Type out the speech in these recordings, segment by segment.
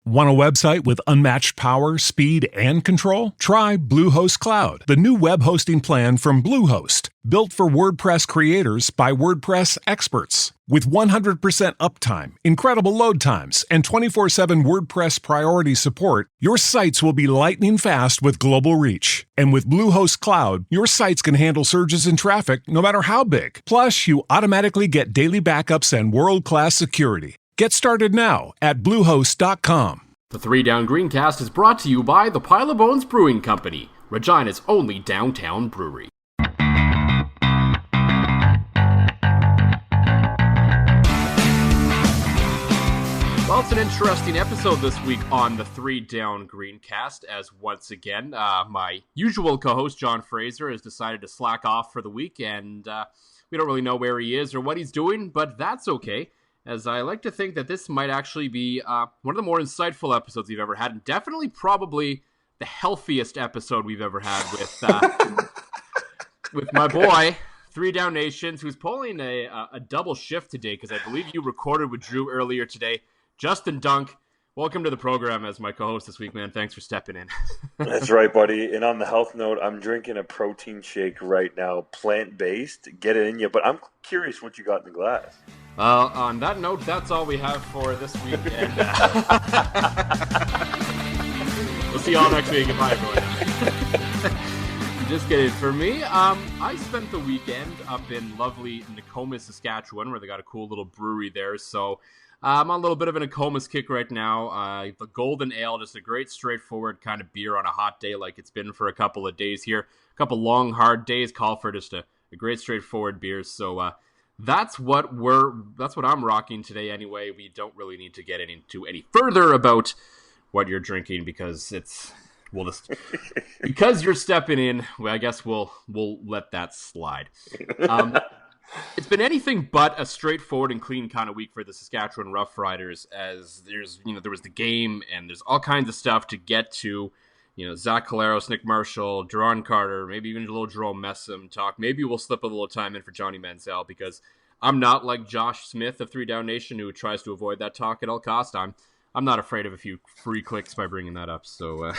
Want a website with unmatched power, speed, and control? Try Bluehost Cloud, the new web hosting plan from Bluehost, built for WordPress creators by WordPress experts. With 100% uptime, incredible load times, and 24/7 WordPress priority support, your sites will be lightning fast with global reach. And with Bluehost Cloud, your sites can handle surges in traffic no matter how big. Plus, you automatically get daily backups and world-class security. Get started now at Bluehost.com. The 3 Down Greencast is brought to you by the Pile of Bones Brewing Company, Regina's only downtown brewery. Well, it's an interesting episode this week on the 3 Down Greencast, as once again, my usual co-host, John Fraser, has decided to slack off for the week, and we don't really know where he is or what he's doing, but that's okay, as I like to think that this might actually be one of the more insightful episodes we've ever had, and definitely probably the healthiest episode we've ever had with my boy, 3 Down Nations, who's pulling a double shift today, because I believe you recorded with Drew earlier today. Justin Dunk, welcome to the program as my co-host this week, man. Thanks for stepping in. That's right, buddy. And on the health note, I'm drinking a protein shake right now, plant-based. Get it in you. But I'm curious what you got in the glass. On that note, that's all we have for this week. And we'll see you all next week. Goodbye, everyone. Just kidding. For me, I spent the weekend up in lovely Nokomis, Saskatchewan, where they got a cool little brewery there. So I'm on a little bit of an Nokomis kick right now. The Golden Ale, just a great straightforward kind of beer on a hot day like it's been for a couple of days here. A couple long, hard days call for just a great straightforward beer. So that's what I'm rocking today anyway. We don't really need to get into any further about what you're drinking because because you're stepping in, well, I guess we'll let that slide. It's been anything but a straightforward and clean kind of week for the Saskatchewan Roughriders, as there was the game and there's all kinds of stuff to get to. Zach Collaros, Nick Marshall, Duron Carter, maybe even a little Jerome Messam talk. Maybe we'll slip a little time in for Johnny Manziel, because I'm not like Josh Smith of 3 Down Nation, who tries to avoid that talk at all costs. I'm not afraid of a few free clicks by bringing that up. So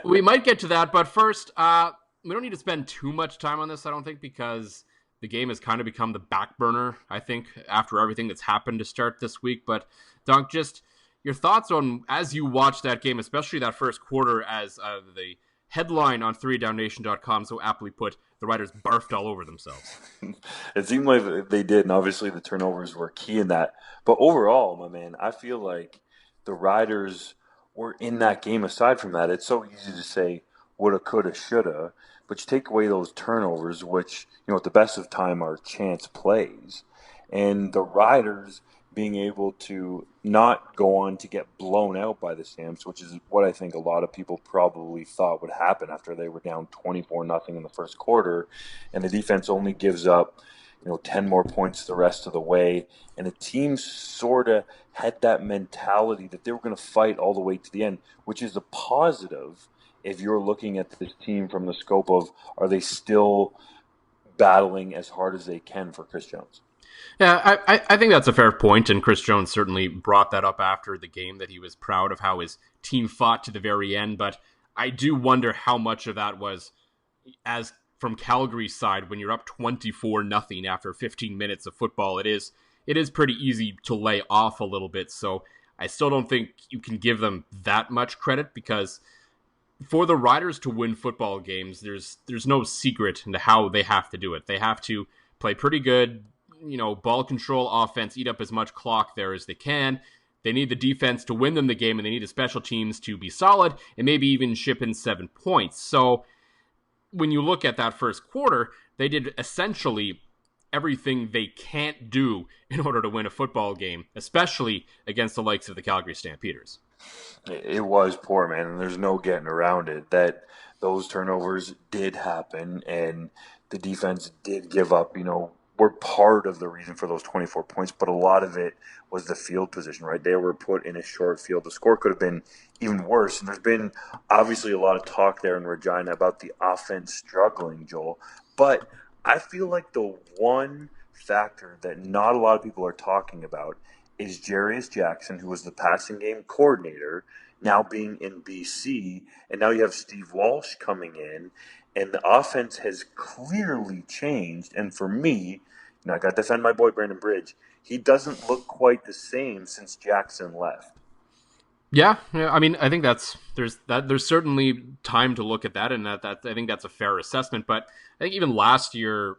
we might get to that, but first, we don't need to spend too much time on this, I don't think, because the game has kind of become the back burner, I think, after everything that's happened to start this week. But, Dunk, just your thoughts on, as you watch that game, especially that first quarter, as the headline on 3downnation.com so aptly put, the Riders barfed all over themselves. It seemed like they did, and obviously the turnovers were key in that. But overall, my man, I feel like the Riders were in that game. Aside from that, it's so easy to say woulda, coulda, shoulda, but you take away those turnovers, which, at the best of time are chance plays, and the Riders being able to not go on to get blown out by the Stamps, which is what I think a lot of people probably thought would happen after they were down 24-0 in the first quarter, and the defense only gives up 10 more points the rest of the way, and the team sort of had that mentality that they were going to fight all the way to the end, which is a positive if you're looking at this team from the scope of, are they still battling as hard as they can for Chris Jones? Yeah, I think that's a fair point, and Chris Jones certainly brought that up after the game, that he was proud of how his team fought to the very end, but I do wonder how much of that was, as from Calgary's side, when you're up 24-0 after 15 minutes of football, it is pretty easy to lay off a little bit, so I still don't think you can give them that much credit, because for the Riders to win football games, there's no secret into how they have to do it. They have to play pretty good, ball control offense, eat up as much clock there as they can. They need the defense to win them the game, and they need the special teams to be solid and maybe even ship in 7 points. So when you look at that first quarter, they did essentially everything they can't do in order to win a football game, especially against the likes of the Calgary Stampeders. It was poor, man, and there's no getting around it. That those turnovers did happen, and the defense did give up, were part of the reason for those 24 points, but a lot of it was the field position, right? They were put in a short field. The score could have been even worse, and there's been obviously a lot of talk there in Regina about the offense struggling, Joel, but I feel like the one factor that not a lot of people are talking about is Jarius Jackson, who was the passing game coordinator, now being in BC, and now you have Steve Walsh coming in, and the offense has clearly changed. And for me, I got to defend my boy Brandon Bridge. He doesn't look quite the same since Jackson left. Yeah, I mean, I think there's certainly time to look at that, and that I think that's a fair assessment. But I think even last year,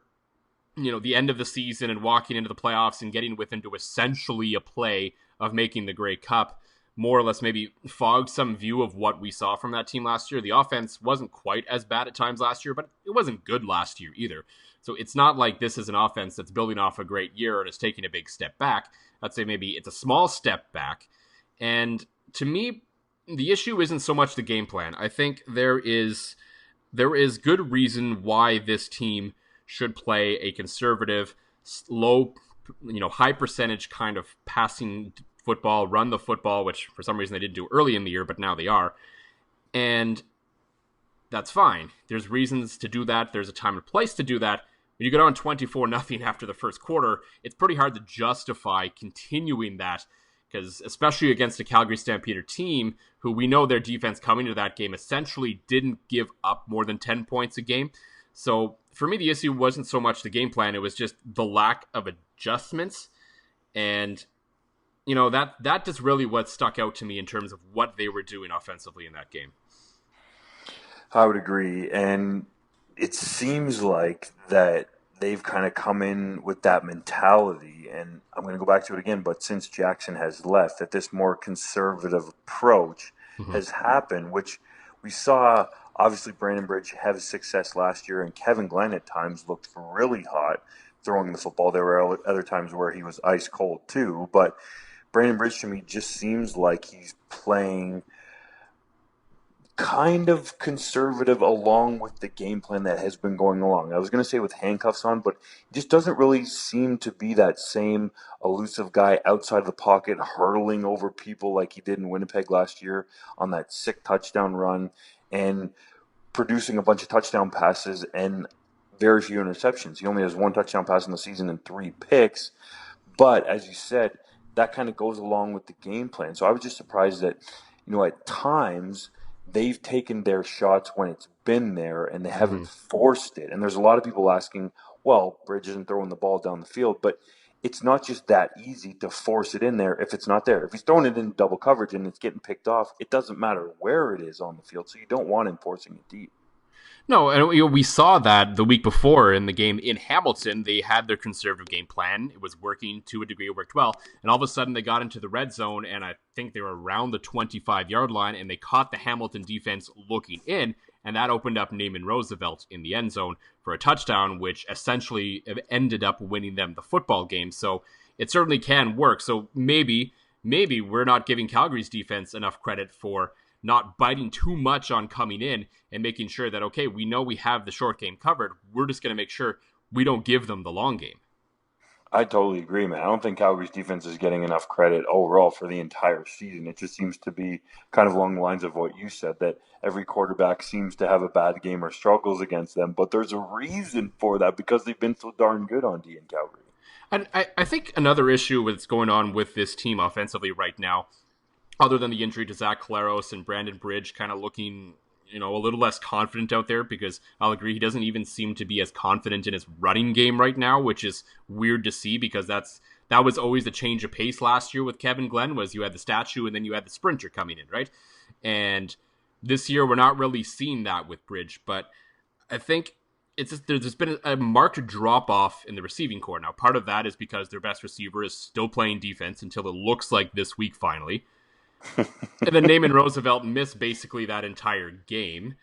the end of the season and walking into the playoffs and getting within to essentially a play of making the Grey Cup, more or less maybe fogged some view of what we saw from that team last year. The offense wasn't quite as bad at times last year, but it wasn't good last year either. So it's not like this is an offense that's building off a great year and is taking a big step back. I'd say maybe it's a small step back. And to me, the issue isn't so much the game plan. I think there is good reason why this team should play a conservative, low, high percentage kind of passing football, run the football, which for some reason they didn't do early in the year, but now they are. And that's fine. There's reasons to do that. There's a time and place to do that. When you go down 24-0 after the first quarter, it's pretty hard to justify continuing that, because especially against a Calgary Stampeder team who we know their defense coming to that game essentially didn't give up more than 10 points a game. So for me, the issue wasn't so much the game plan. It was just the lack of adjustments. And, that is really what stuck out to me in terms of what they were doing offensively in that game. I would agree. And it seems like that they've kind of come in with that mentality, and I'm going to go back to it again, but since Jackson has left, that this more conservative approach has happened, which we saw, obviously, Brandon Bridge have success last year, and Kevin Glenn at times looked really hot throwing the football. There were other times where he was ice cold too, but Brandon Bridge to me just seems like he's playing kind of conservative along with the game plan that has been going along. I was going to say with handcuffs on, but he just doesn't really seem to be that same elusive guy outside of the pocket, hurtling over people like he did in Winnipeg last year on that sick touchdown run and producing a bunch of touchdown passes and very few interceptions. He only has one touchdown pass in the season and 3 picks. But as you said, that kind of goes along with the game plan. So I was just surprised that, at times they've taken their shots when it's been there and they haven't forced it. And there's a lot of people asking, well, Bridge isn't throwing the ball down the field, but it's not just that easy to force it in there if it's not there. If he's throwing it in double coverage and it's getting picked off, it doesn't matter where it is on the field. So you don't want him forcing it deep. No, and we saw that the week before in the game in Hamilton. They had their conservative game plan. It was working to a degree. It worked well. And all of a sudden, they got into the red zone, and I think they were around the 25-yard line, and they caught the Hamilton defense looking in, and that opened up Naaman Roosevelt in the end zone for a touchdown, which essentially ended up winning them the football game. So it certainly can work. So maybe we're not giving Calgary's defense enough credit for not biting too much on coming in and making sure that, okay, we know we have the short game covered. We're just going to make sure we don't give them the long game. I totally agree, man. I don't think Calgary's defense is getting enough credit overall for the entire season. It just seems to be kind of along the lines of what you said, that every quarterback seems to have a bad game or struggles against them. But there's a reason for that because they've been so darn good on D in Calgary. And I think another issue that's going on with this team offensively right now, other than the injury to Zach Collaros and Brandon Bridge kind of looking, a little less confident out there, because I'll agree he doesn't even seem to be as confident in his running game right now, which is weird to see because that was always the change of pace last year with Kevin Glenn, was you had the statue and then you had the sprinter coming in, right? And this year we're not really seeing that with Bridge, but I think there's been a marked drop-off in the receiving core. Now, part of that is because their best receiver is still playing defense until it looks like this week finally. And then Naaman Roosevelt missed basically that entire game.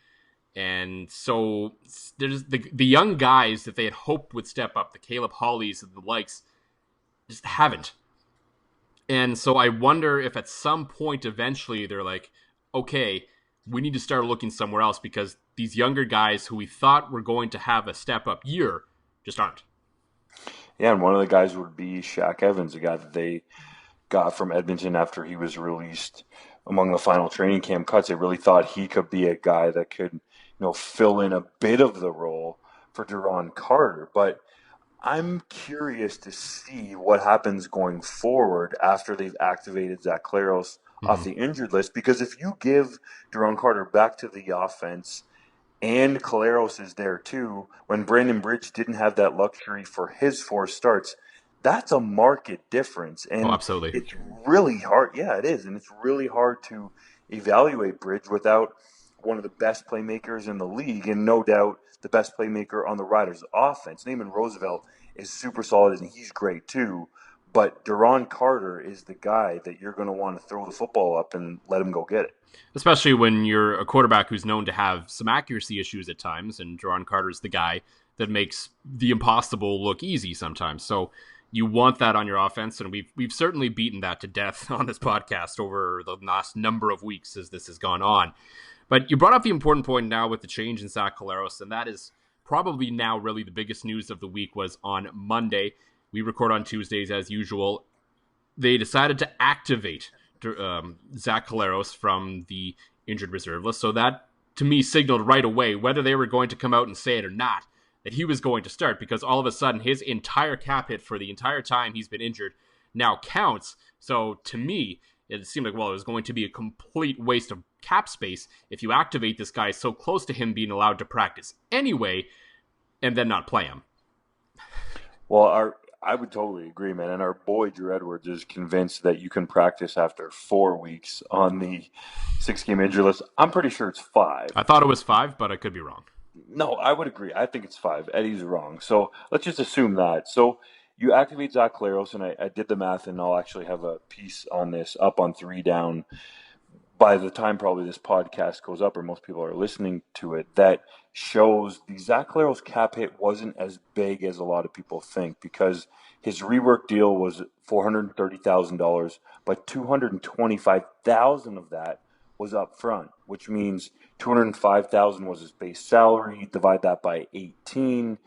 And so there's the young guys that they had hoped would step up, the Caleb Hollies and the likes, just haven't. And so I wonder if at some point eventually they're like, okay, we need to start looking somewhere else because these younger guys who we thought were going to have a step-up year just aren't. Yeah, and one of the guys would be Shaq Evans, a guy that they got from Edmonton after he was released among the final training camp cuts. They really thought he could be a guy that could, fill in a bit of the role for Duron Carter. But I'm curious to see what happens going forward after they've activated Zach Claros off the injured list. Because if you give Jerome Carter back to the offense and Caleros is there too, when Brandon Bridge didn't have that luxury for his 4 starts, that's a market difference. Oh, And absolutely. it's really hard. Yeah, it is. And it's really hard to evaluate Bridge without one of the best playmakers in the league, and no doubt the best playmaker on the Riders' offense. Naaman Roosevelt is super solid, and he's great too. But Duron Carter is the guy that you're going to want to throw the football up and let him go get it. Especially when you're a quarterback who's known to have some accuracy issues at times, and Jerron Carter's the guy that makes the impossible look easy sometimes. So you want that on your offense, and we've certainly beaten that to death on this podcast over the last number of weeks as this has gone on. But you brought up the important point now with the change in Zach Collaros, and that is probably now really the biggest news of the week was on Monday. We record on Tuesdays as usual. They decided to activate Zach Collaros from the injured reserve list. So that, to me, signaled right away, whether they were going to come out and say it or not, that he was going to start, because all of a sudden his entire cap hit for the entire time he's been injured now counts. So to me, it seemed like, well, it was going to be a complete waste of cap space if you activate this guy so close to him being allowed to practice anyway and then not play him. Well, I would totally agree, man. And our boy Drew Edwards is convinced that you can practice after 4 weeks on the 6-game injury list. I'm pretty sure it's 5. I thought it was 5, but I could be wrong. No, I would agree. I think it's 5. Eddie's wrong. So let's just assume that. So you activate Zach Claros, and I did the math, and I'll actually have a piece on this up on 3 Down by the time probably this podcast goes up, or most people are listening to it, that shows the Zach Claros cap hit wasn't as big as a lot of people think, because his rework deal was $430,000, but $225,000 of that was up front, which means $205,000 was his base salary. Divide that by 18.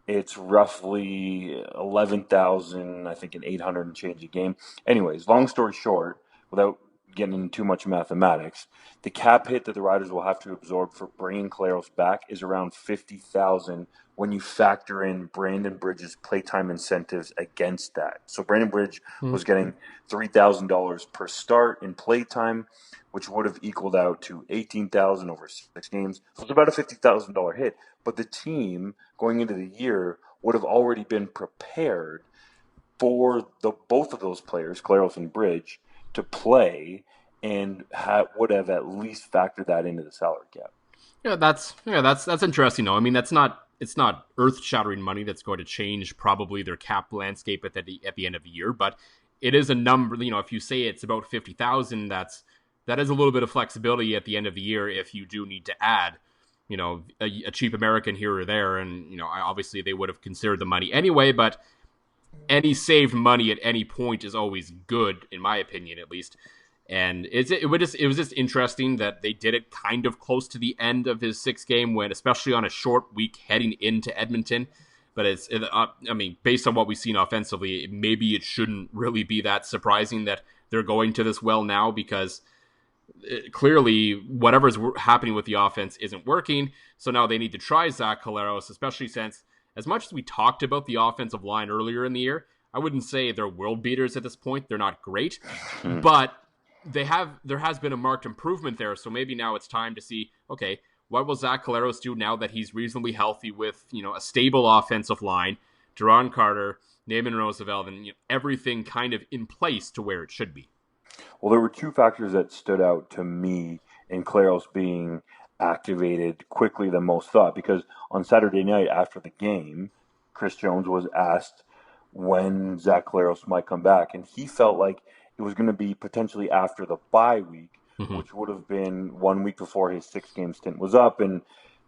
It's roughly 11,000, I think, an 800 and change a game. Anyways, long story short, without getting into too much mathematics, the cap hit that the Riders will have to absorb for bringing Claros back is around $50,000 when you factor in Brandon Bridge's playtime incentives against that. So Brandon Bridge was getting $3,000 per start in playtime, which would have equaled out to $18,000 over 6 games. So it's about a $50,000 hit. But the team going into the year would have already been prepared for both of those players, Claros and Bridge, to play, and would have at least factored that into the salary cap. That's interesting though. I mean, it's not earth-shattering money that's going to change probably their cap landscape at the end of the year, but it is a number. If you say it's about 50,000, that is a little bit of flexibility at the end of the year if you do need to add, a cheap American here or there, and obviously they would have considered the money anyway, but any saved money at any point is always good, in my opinion, at least. And it was just interesting that they did it kind of close to the end of his 6-game win, especially on a short week heading into Edmonton. But based on what we've seen offensively, maybe it shouldn't really be that surprising that they're going to this well now, because clearly whatever's happening with the offense isn't working. So now they need to try Zach Collaros, especially since, as much as we talked about the offensive line earlier in the year, I wouldn't say they're world beaters at this point. They're not great, but there has been a marked improvement there. So maybe now it's time to see, okay, what will Zach Collaros do now that he's reasonably healthy with, a stable offensive line, Jerron Carter, Naaman Roosevelt, and everything kind of in place to where it should be. Well, there were 2 factors that stood out to me in Claros being activated quickly than most thought, because on Saturday night after the game, Chris Jones was asked when Zach Collaros might come back, and he felt like it was going to be potentially after the bye week, which would have been 1 week before his 6-game stint was up, and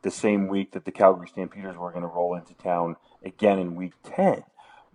the same week that the Calgary Stampeders were going to roll into town again in week 10.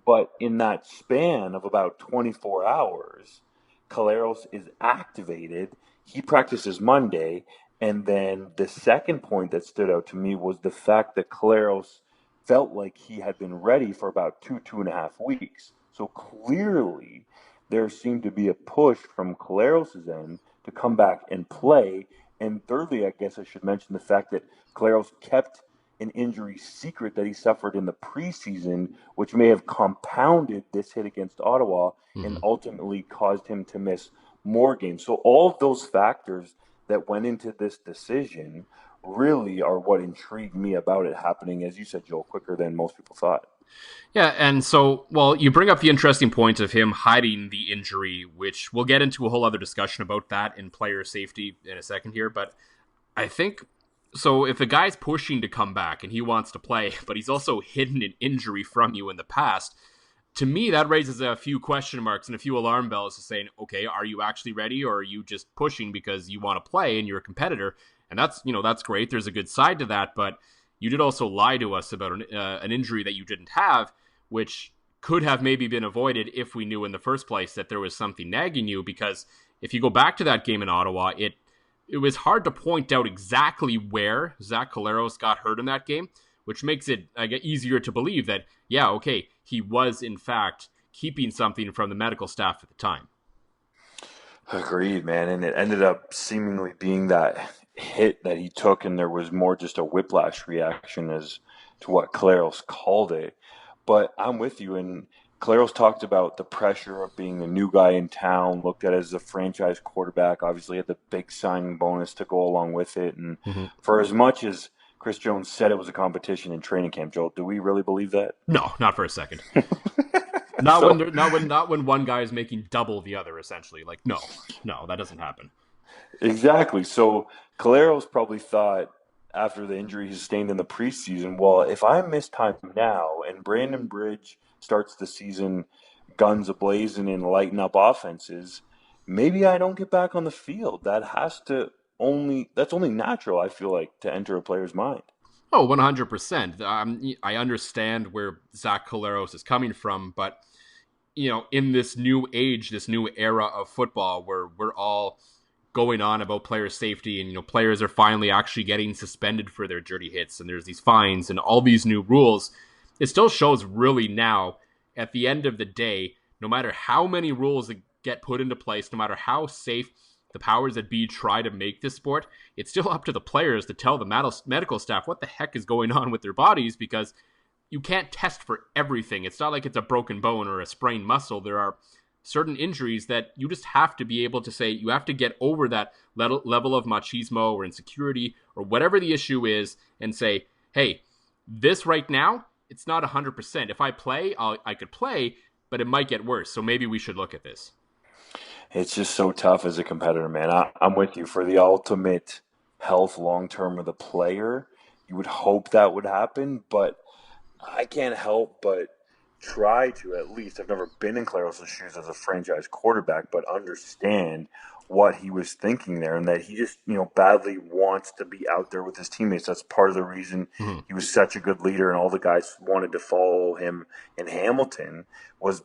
But in that span of about 24 hours, Collaros is activated. He practices Monday. And then the second point that stood out to me was the fact that Collaros felt like he had been ready for about 2.5 weeks. So clearly there seemed to be a push from Collaros' end to come back and play. And thirdly, I guess I should mention the fact that Collaros kept an injury secret that he suffered in the preseason, which may have compounded this hit against Ottawa and ultimately caused him to miss more games. So all of those factors that went into this decision really are what intrigued me about it happening, as you said, Joel, quicker than most people thought. Yeah, and so, well, you bring up the interesting point of him hiding the injury, which we'll get into a whole other discussion about that in player safety in a second here. But I think, so if a guy's pushing to come back and he wants to play, but he's also hidden an injury from you in the past, to me, that raises a few question marks and a few alarm bells to saying, okay, are you actually ready, or are you just pushing because you want to play and you're a competitor? And that's great. There's a good side to that, but you did also lie to us about an injury that you didn't have, which could have maybe been avoided if we knew in the first place that there was something nagging you. Because if you go back to that game in Ottawa, it was hard to point out exactly where Zach Collaros got hurt in that game, which makes it easier to believe that, yeah, okay, he was in fact keeping something from the medical staff at the time. Agreed, man. And it ended up seemingly being that hit that he took, and there was more just a whiplash reaction as to what Claros called it. But I'm with you. And Claros talked about the pressure of being the new guy in town, looked at it as a franchise quarterback, obviously had the big signing bonus to go along with it. And for as much as Chris Jones said it was a competition in training camp, Joel, do we really believe that? No, not for a second. So- Not when one guy is making double the other, essentially. Like, no, that doesn't happen. Exactly. So Caleros probably thought after the injury he sustained in the preseason, well, if I miss time now and Brandon Bridge starts the season guns ablazing and lighting up offenses, maybe I don't get back on the field. That's only natural, I feel like, to enter a player's mind. Oh, 100%. I understand where Zach Collaros is coming from, but in this new age, this new era of football where we're all going on about player safety and, players are finally actually getting suspended for their dirty hits and there's these fines and all these new rules, it still shows really now at the end of the day, no matter how many rules that get put into place, no matter how safe the powers that be try to make this sport, it's still up to the players to tell the medical staff what the heck is going on with their bodies, because you can't test for everything. It's not like it's a broken bone or a sprained muscle. There are certain injuries that you just have to be able to say, you have to get over that level of machismo or insecurity or whatever the issue is and say, hey, this right now, it's not 100%. If I play, I could play, but it might get worse. So maybe we should look at this. It's just so tough as a competitor, man. I'm with you. For the ultimate health long term of the player, you would hope that would happen, but I can't help but try to, at least. I've never been in Claros' shoes as a franchise quarterback, but understand what he was thinking there, and that he just, badly wants to be out there with his teammates. That's part of the reason he was such a good leader, and all the guys wanted to follow him in Hamilton, was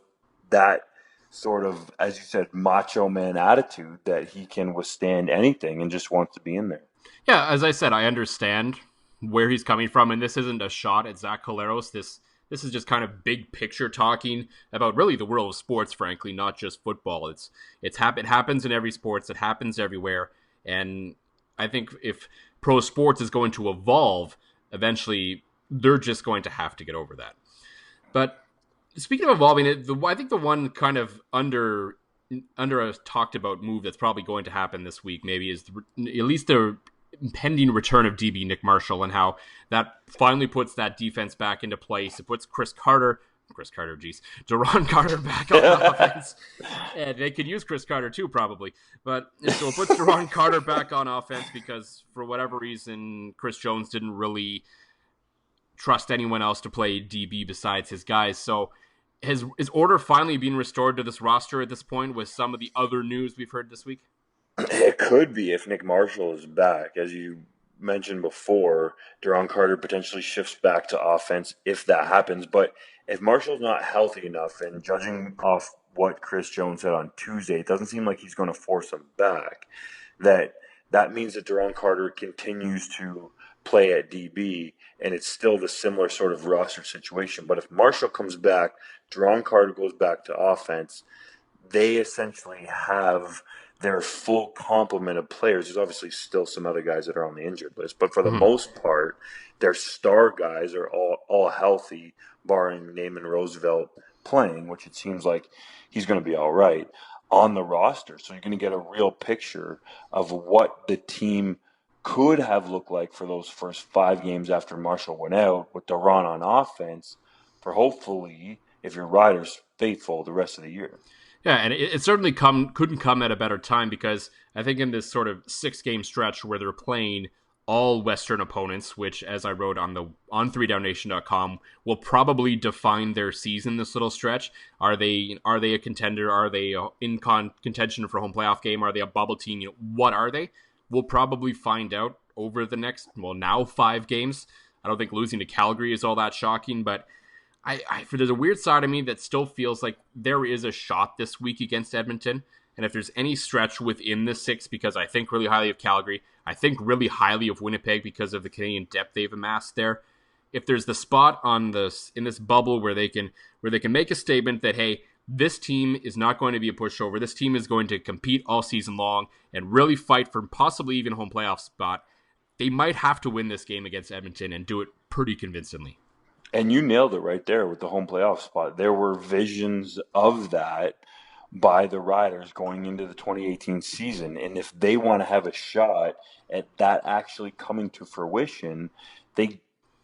that sort of, as you said, macho man attitude that he can withstand anything and just wants to be in there. Yeah, as I said, I understand where he's coming from, and this isn't a shot at Zach Collaros. This is just kind of big picture talking about really the world of sports, frankly, not just football. It happens in every sports. It happens everywhere. And I think if pro sports is going to evolve, eventually they're just going to have to get over that. But speaking of evolving, I think the one kind of under a talked about move that's probably going to happen this week maybe is at least the impending return of DB Nick Marshall, and how that finally puts that defense back into place. It puts Deron Carter back on offense. And they could use Chris Carter too, probably. But so it puts Deron Carter back on offense because for whatever reason, Chris Jones didn't really trust anyone else to play DB besides his guys. So is order finally being restored to this roster at this point with some of the other news we've heard this week? It could be if Nick Marshall is back. As you mentioned before, Deron Carter potentially shifts back to offense if that happens. But if Marshall's not healthy enough, and judging off what Chris Jones said on Tuesday, it doesn't seem like he's going to force him back. That means that Deron Carter continues to play at DB, and it's still the similar sort of roster situation. But if Marshall comes back, Deron Carter goes back to offense, they essentially have their full complement of players. There's obviously still some other guys that are on the injured list, but for the Mhm. most part, their star guys are all healthy, barring Naaman Roosevelt playing, which it seems like he's going to be all right on the roster. So you're going to get a real picture of what the team could have looked like for those first 5 games after Marshall went out with Duran on offense for hopefully, if your rider's faithful, the rest of the year. Yeah, and it certainly couldn't come at a better time because I think in this sort of 6 game stretch where they're playing all Western opponents, which as I wrote on 3downnation.com, will probably define their season. This little stretch, are they a contender? Are they in contention for a home playoff game? Are they a bubble team? What are they? We'll probably find out over the next now 5 games. I don't think losing to Calgary is all that shocking, but there's a weird side of me that still feels like there is a shot this week against Edmonton. And if there's any stretch within the 6, because I think really highly of Calgary, I think really highly of Winnipeg because of the Canadian depth they've amassed there. If there's the spot in this bubble where they can make a statement that, hey, this team is not going to be a pushover. This team is going to compete all season long and really fight for possibly even a home playoff spot. They might have to win this game against Edmonton and do it pretty convincingly. And you nailed it right there with the home playoff spot. There were visions of that by the Riders going into the 2018 season. And if they want to have a shot at that actually coming to fruition, they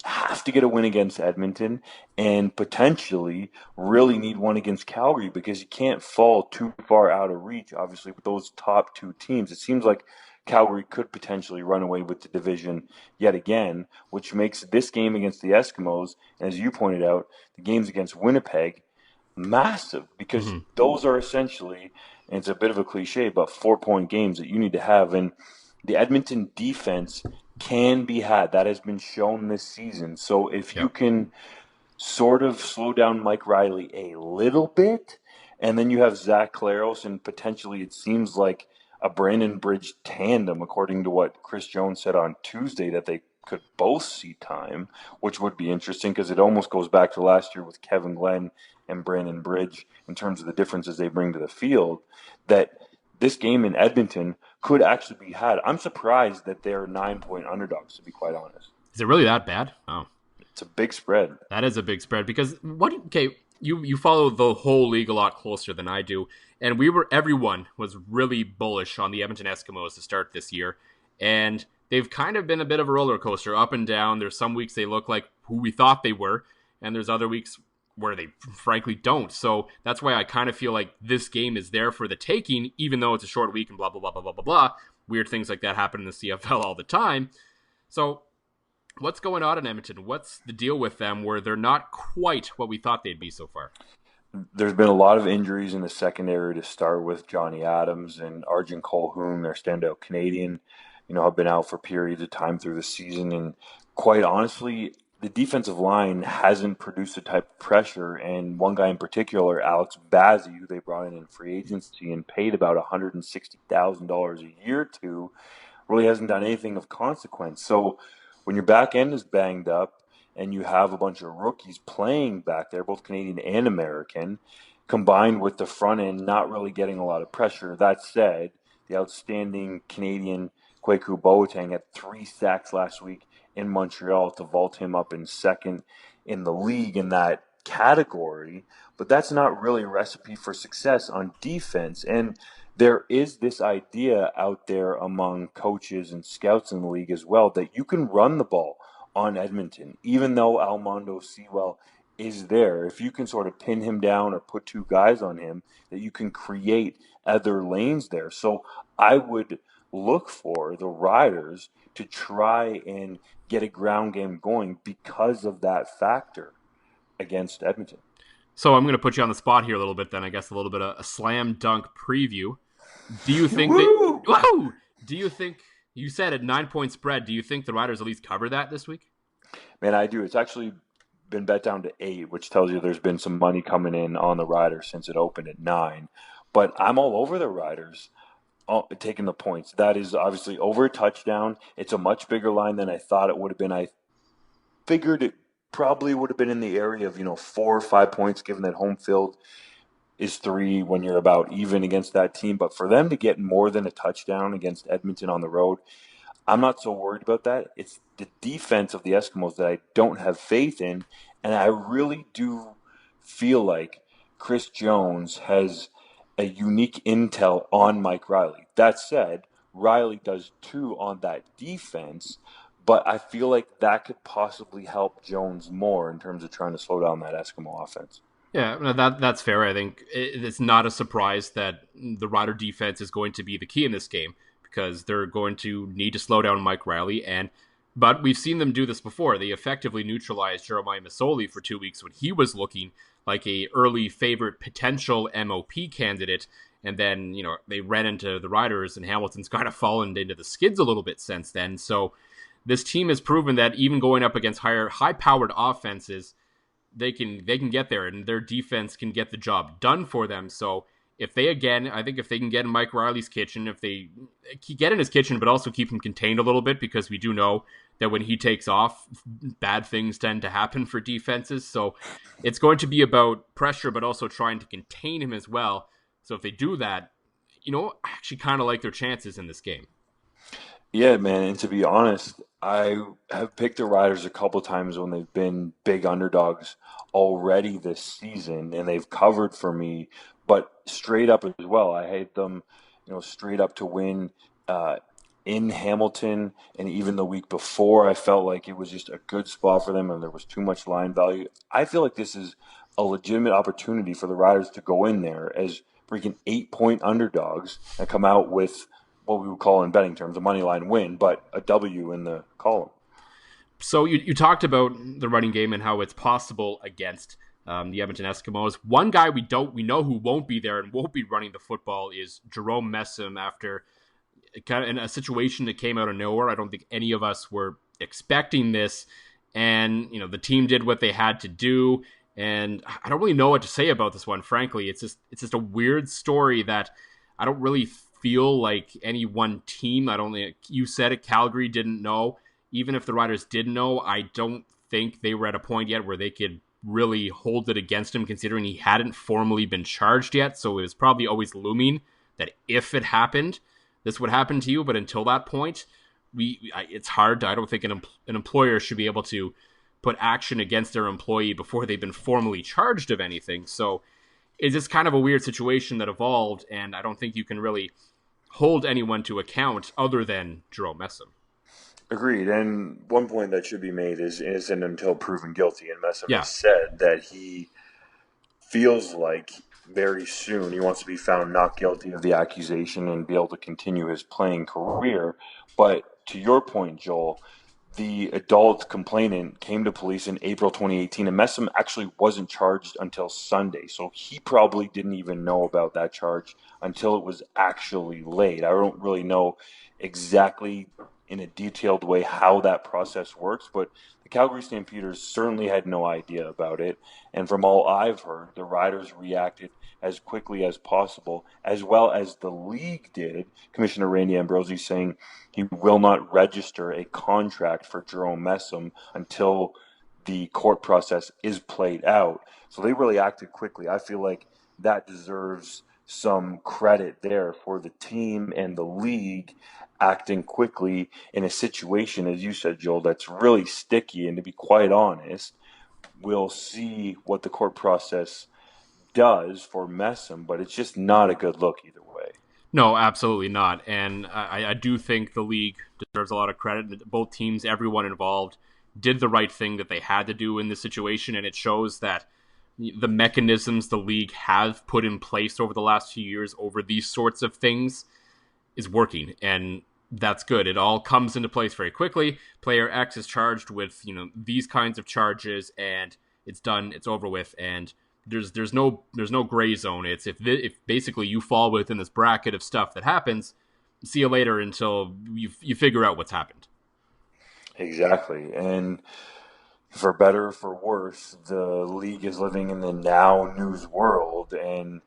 have to get a win against Edmonton and potentially really need one against Calgary because you can't fall too far out of reach, obviously, with those top 2 teams. It seems like Calgary could potentially run away with the division yet again, which makes this game against the Eskimos, as you pointed out, the games against Winnipeg, massive because those are essentially, and it's a bit of a cliche, but 4-point games that you need to have. And the Edmonton defense can be had. That has been shown this season. So if you can sort of slow down Mike Riley a little bit, and then you have Zach Claros, and potentially it seems like a Brandon Bridge tandem, according to what Chris Jones said on Tuesday, that they could both see time, which would be interesting because it almost goes back to last year with Kevin Glenn and Brandon Bridge in terms of the differences they bring to the field, that this game in Edmonton could actually be had. I'm surprised that they're 9-point underdogs, to be quite honest. Is it really that bad? Oh. It's a big spread. That is a big spread because you follow the whole league a lot closer than I do, and everyone was really bullish on the Edmonton Eskimos to start this year, and they've kind of been a bit of a roller coaster, up and down. There's some weeks they look like who we thought they were, and there's other weeks where they frankly don't. So that's why I kind of feel like this game is there for the taking, even though it's a short week and blah blah blah blah blah blah blah. Weird things like that happen in the CFL all the time. So what's going on in Edmonton? What's the deal with them where they're not quite what we thought they'd be so far? There's been a lot of injuries in the secondary to start with. Johnny Adams and Arjun Colquhoun, their standout Canadian, have been out for periods of time through the season. And quite honestly, the defensive line hasn't produced the type of pressure. And one guy in particular, Alex Bazzi, who they brought in free agency and paid about $160,000 a year to, really hasn't done anything of consequence. So when your back end is banged up and you have a bunch of rookies playing back there, both Canadian and American, combined with the front end not really getting a lot of pressure. That said, the outstanding Canadian Kwaku Boateng had 3 sacks last week in Montreal to vault him up in second in the league in that category. But that's not really a recipe for success on defense. And there is this idea out there among coaches and scouts in the league as well that you can run the ball on Edmonton, even though Almondo Sewell is there. If you can sort of pin him down or put 2 guys on him, that you can create other lanes there. So I would look for the Riders to try and get a ground game going because of that factor against Edmonton. So I'm going to put you on the spot here a little bit then, I guess a little bit of a slam dunk preview. Do you think do you think, you said at 9-point spread, do you think the Riders at least cover that this week? Man, I do. It's actually been bet down to 8, which tells you there's been some money coming in on the Riders since it opened at 9. But I'm all over the Riders taking the points. That is obviously over a touchdown. It's a much bigger line than I thought it would have been. I figured it probably would have been in the area of 4 or 5 points given that home field is 3 when you're about even against that team. But for them to get more than a touchdown against Edmonton on the road, I'm not so worried about that. It's the defense of the Eskimos that I don't have faith in. And I really do feel like Chris Jones has a unique intel on Mike Riley. That said, Riley does too on that defense, but I feel like that could possibly help Jones more in terms of trying to slow down that Eskimo offense. Yeah, no, that's fair. I think it's not a surprise that the Rider defense is going to be the key in this game because they're going to need to slow down Mike Riley. But we've seen them do this before. They effectively neutralized Jerome Messam for 2 weeks when he was looking like a early favorite potential MOP candidate. And then, they ran into the Riders, and Hamilton's kind of fallen into the skids a little bit since then. So this team has proven that even going up against high-powered offenses, they can get there, and their defense can get the job done for them. So if they can get in Mike Riley's kitchen, if they get in his kitchen, but also keep him contained a little bit, because we do know that when he takes off, bad things tend to happen for defenses. So it's going to be about pressure, but also trying to contain him as well. So if they do that, I actually kind of like their chances in this game. Yeah, man. And to be honest, I have picked the Riders a couple times when they've been big underdogs already this season, and they've covered for me, but straight up as well. I hate them, straight up to win uh, in Hamilton, and even the week before, I felt like it was just a good spot for them, and there was too much line value. I feel like this is a legitimate opportunity for the Riders to go in there as freaking 8-point underdogs and come out with what we would call in betting terms a money line win, but a W in the column. So you talked about the running game and how it's possible against the Edmonton Eskimos. One guy we know who won't be there and won't be running the football is Jerome Messam, after kind of in a situation that came out of nowhere. I don't think any of us were expecting this, and the team did what they had to do. And I don't really know what to say about this one. Frankly, it's just a weird story that I don't really feel like any one team. I don't think you said it. Calgary didn't know. Even if the Riders did know, I don't think they were at a point yet where they could really hold it against him, considering he hadn't formally been charged yet. So it was probably always looming that if it happened, this would happen to you. But until that point, it's hard. I don't think an employer should be able to put action against their employee before they've been formally charged of anything. So it's just kind of a weird situation that evolved, and I don't think you can really hold anyone to account other than Jerome Messam. Agreed. And one point that should be made is innocent until proven guilty. And Messam Yeah. has said that he feels like very soon he wants to be found not guilty of the accusation and be able to continue his playing career. But to your point, Joel, the adult complainant came to police in April 2018, and Messam actually wasn't charged until Sunday. So he probably didn't even know about that charge until it was actually laid. I don't really know exactly in a detailed way how that process works, but the Calgary Stampeders certainly had no idea about it. And from all I've heard, the Riders reacted as quickly as possible, as well as the league did. Commissioner Randy Ambrosi saying he will not register a contract for Jerome Messam until the court process is played out. So they really acted quickly. I feel like that deserves some credit there for the team and the league acting quickly in a situation, as you said, Joel, that's really sticky. And to be quite honest, we'll see what the court process does for Messam, but it's just not a good look either way. No, absolutely not. And I do think the league deserves a lot of credit. Both teams, everyone involved, did the right thing that they had to do in this situation. And it shows that the mechanisms the league have put in place over the last few years over these sorts of things is working. And that's good. It all comes into place very quickly. Player X is charged with, these kinds of charges, and it's done, it's over with. And there's no gray zone. It's if basically you fall within this bracket of stuff that happens, see you later until you figure out what's happened. Exactly. And for better or for worse, the league is living in the now news world, and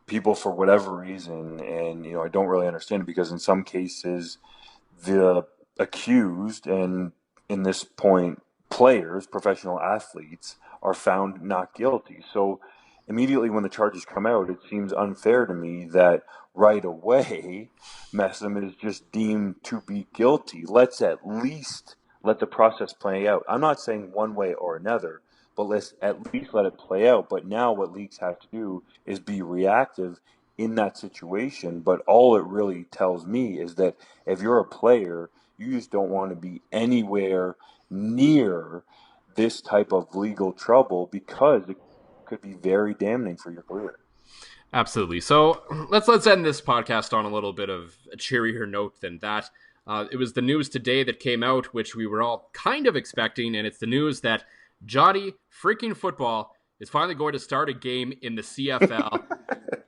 people, for whatever reason, and I don't really understand it, because in some cases the accused, and in this point players, professional athletes, are found not guilty. So immediately when the charges come out, it seems unfair to me that right away Messam is just deemed to be guilty. Let's at least let the process play out. I'm not saying one way or another, but let's at least let it play out. But now what leagues have to do is be reactive in that situation. But all it really tells me is that if you're a player, you just don't want to be anywhere near this type of legal trouble because it could be very damning for your career. Absolutely. So let's end this podcast on a little bit of a cheerier note than that. It was the news today that came out, which we were all kind of expecting, and it's the news that Johnny freaking football is finally going to start a game in the CFL.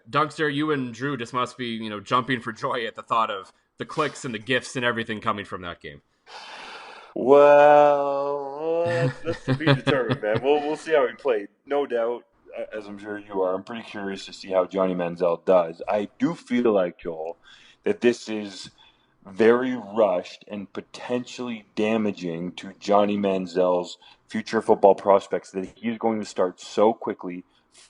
Dunkster, you and Drew just must be, jumping for joy at the thought of the clicks and the gifts and everything coming from that game. Well, that's to be determined, man. We'll see how he played. No doubt, as I'm sure you are, I'm pretty curious to see how Johnny Manziel does. I do feel like, Joel, that this is very rushed and potentially damaging to Johnny Manziel's future football prospects that he's going to start so quickly.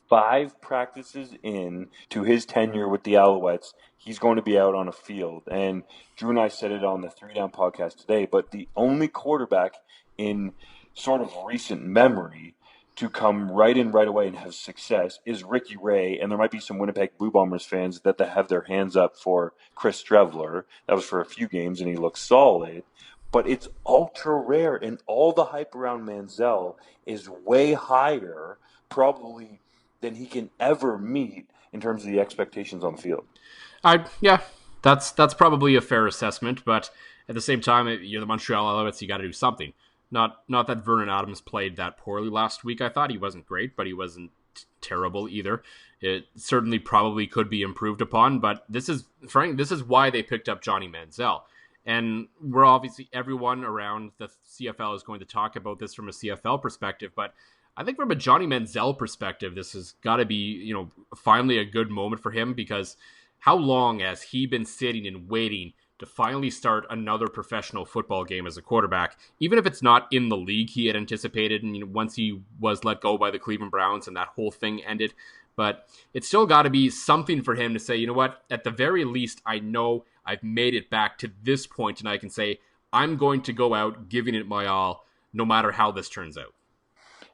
5 practices in to his tenure with the Alouettes, he's going to be out on a field. And Drew and I said it on the 3 Down podcast today, but the only quarterback in sort of recent memory to come right in right away and have success is Ricky Ray, and there might be some Winnipeg Blue Bombers fans that have their hands up for Chris Strevler. That was for a few games, and he looked solid. But it's ultra rare, and all the hype around Manziel is way higher, probably, than he can ever meet in terms of the expectations on the field. Yeah, that's probably a fair assessment, but at the same time, you're the Montreal Alouettes, you got to do something. Not that Vernon Adams played that poorly last week. I thought he wasn't great, but he wasn't terrible either. It certainly probably could be improved upon, but this is why they picked up Johnny Manziel. And we're obviously, everyone around the CFL is going to talk about this from a CFL perspective, but I think from a Johnny Manziel perspective, this has got to be, finally a good moment for him, because how long has he been sitting and waiting to finally start another professional football game as a quarterback, even if it's not in the league he had anticipated, and once he was let go by the Cleveland Browns and that whole thing ended. But it's still got to be something for him to say, you know what, at the very least, I know I've made it back to this point, and I can say I'm going to go out giving it my all, no matter how this turns out.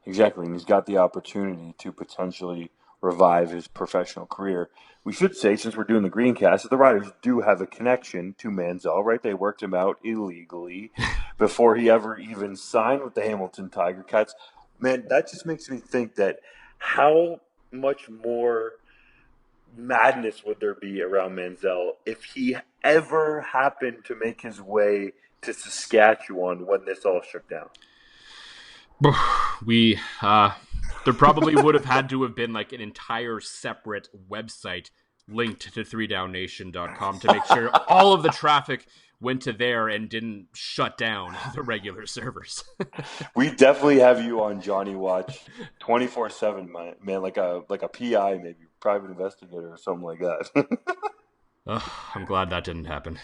Exactly, and he's got the opportunity to potentially revive his professional career. We should say, since we're doing the Greencast, that the Riders do have a connection to Manziel, right? They worked him out illegally before he ever even signed with the Hamilton Tiger Cats. Man, that just makes me think that how much more madness would there be around Manziel if he ever happened to make his way to Saskatchewan when this all shook down? There probably would have had to have been like an entire separate website linked to 3downnation.com to make sure all of the traffic went to there and didn't shut down the regular servers. We definitely have you on Johnny Watch 24/7, man, like a PI, maybe private investigator or something like that. I'm glad that didn't happen.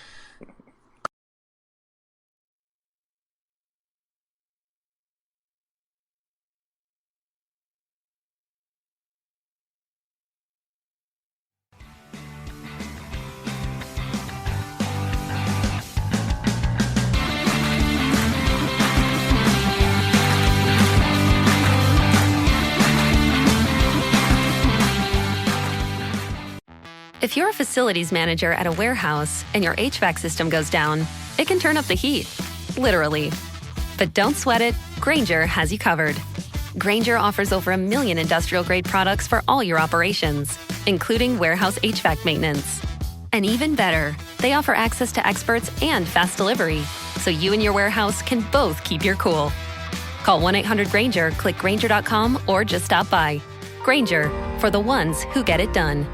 If you're a facilities manager at a warehouse and your HVAC system goes down, it can turn up the heat, literally. But don't sweat it, Grainger has you covered. Grainger offers over 1 million industrial-grade products for all your operations, including warehouse HVAC maintenance. And even better, they offer access to experts and fast delivery, so you and your warehouse can both keep your cool. Call 1-800-GRAINGER, click Grainger.com, or just stop by. Grainger, for the ones who get it done.